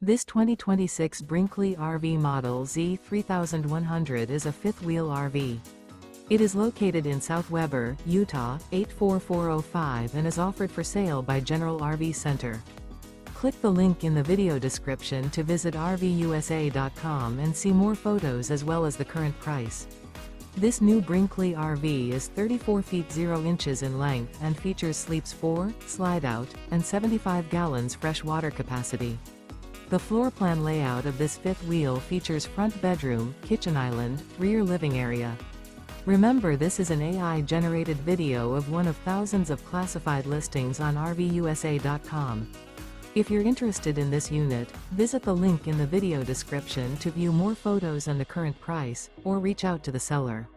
This 2026 Brinkley RV Model Z 3100 is a fifth-wheel RV. It is located in South Weber, Utah, 84405 and is offered for sale by General RV Center. Click the link in the video description to visit RVUSA.com and see more photos as well as the current price. This new Brinkley RV is 34 feet 0 inches in length and features sleeps 4, slide-out, and 75 gallons fresh water capacity. The floor plan layout of this fifth wheel features front bedroom, kitchen island, rear living area. Remember, this is an AI-generated video of one of thousands of classified listings on RVUSA.com. If you're interested in this unit, visit the link in the video description to view more photos and the current price, or reach out to the seller.